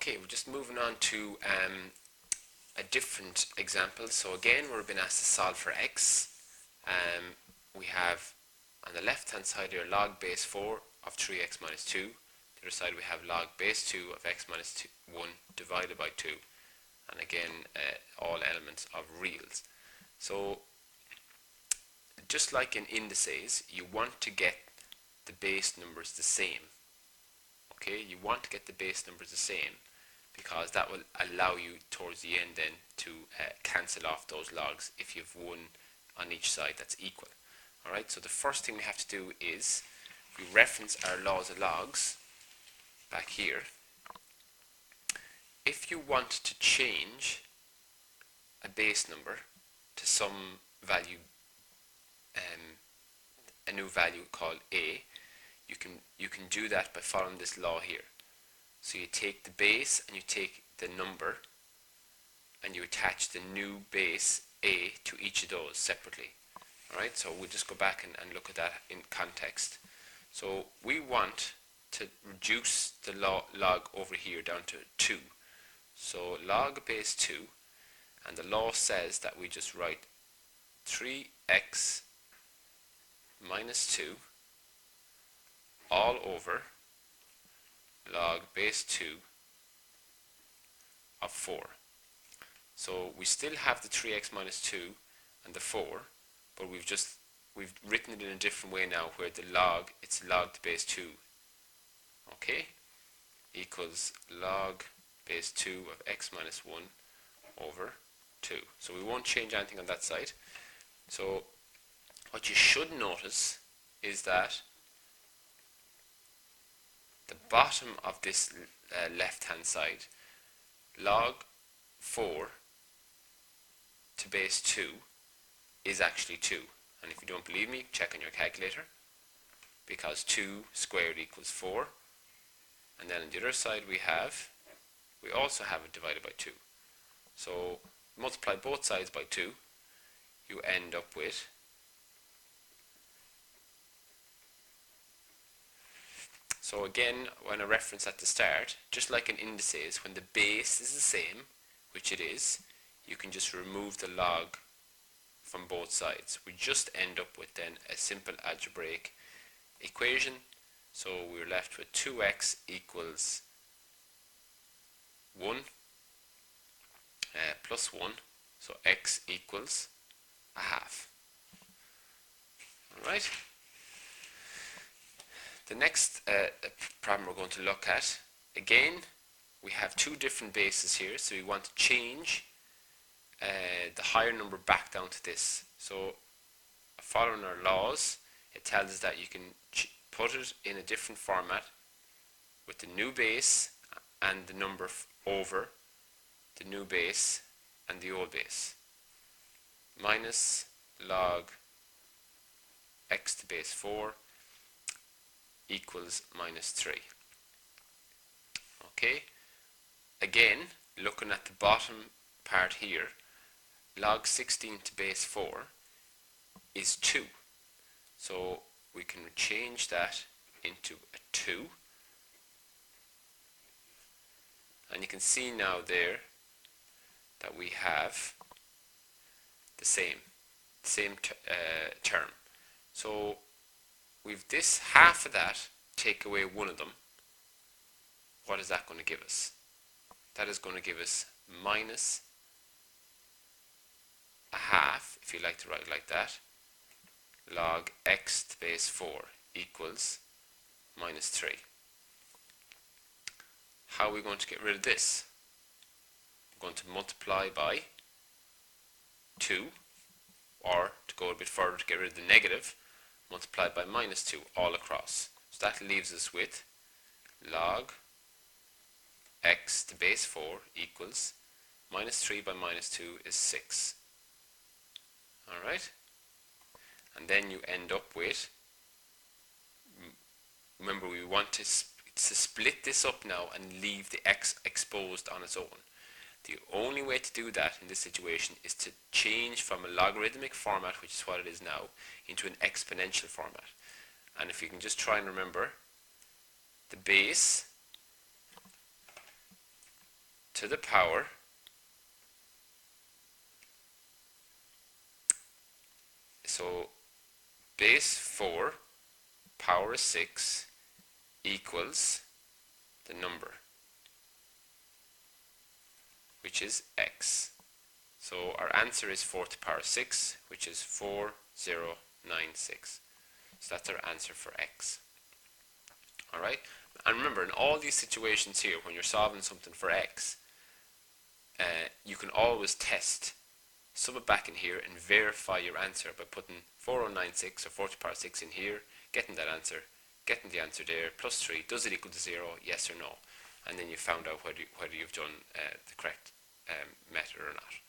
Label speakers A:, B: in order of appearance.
A: Okay, we're just moving on to a different example. So again, we're being asked to solve for x. We have on the left hand side here log base 4 of 3x minus 2. The other side we have log base 2 of x minus 1 divided by 2. And again, all elements of reals. So just like in indices, you want to get the base numbers the same. Okay, you want to get the base numbers the same because that will allow you towards the end then to cancel off those logs if you've one on each side that's equal. Alright, so the first thing we have to do is we reference our laws of logs back here. If you want to change a base number to some value, a new value called a, you can do that by following this law here. So you take the base and you take the number and you attach the new base a to each of those separately. Alright, so we'll just go back and look at that in context. So we want to reduce the log over here down to 2. So log base 2, and the law says that we just write 3x minus 2 all over log base 2 of 4. So we still have the 3x minus 2 and the 4, but we've written it in a different way now where the log, it's log to base 2, okay, equals log base 2 of x minus 1 over 2. So we won't change anything on that side. So what you should notice is that the bottom of this left hand side, log 4 to base 2 is actually 2. And if you don't believe me, check on your calculator, because 2 squared equals 4. And then on the other side we also have it divided by 2. So multiply both sides by 2, you end up with so again, when I reference at the start, just like in indices, when the base is the same, which it is, you can just remove the log from both sides. We just end up with then a simple algebraic equation. So we're left with 2x equals 1 plus 1, so x equals a half. Alright. The next problem we're going to look at, again, we have two different bases here, so we want to change the higher number back down to this. So following our laws, it tells us that you can put it in a different format with the new base and the number over the new base and the old base. Minus log x to base 4 equals minus 3. Okay, again, looking at the bottom part here, log 16 to base 4 is 2. So we can change that into a 2. And you can see now there that we have the same term. So we've this half of that, take away one of them. What is that going to give us? That is going to give us minus a half, if you like to write it like that, log x to base 4 equals minus 3. How are we going to get rid of this? We're going to multiply by 2, or to go a bit further to get rid of the negative, multiply by minus 2 all across. So that leaves us with log x to base 4 equals minus 3 by minus 2 is 6. Alright? And then you end up with, remember we want to split this up now and leave the x exposed on its own. The only way to do that in this situation is to change from a logarithmic format, which is what it is now, into an exponential format. And if you can just try and remember, the base to the power so base 4 power 6 equals the number, which is x. So our answer is 4 to the power 6, which is 4096. So that's our answer for x. Alright? And remember, in all these situations here, when you're solving something for x, you can always test, sub it back in here and verify your answer by putting 4096 or 4 to the power 6 in here, getting that answer, getting the answer there, plus 3, does it equal to 0, yes or no? And then you found out whether you've done the correct method or not.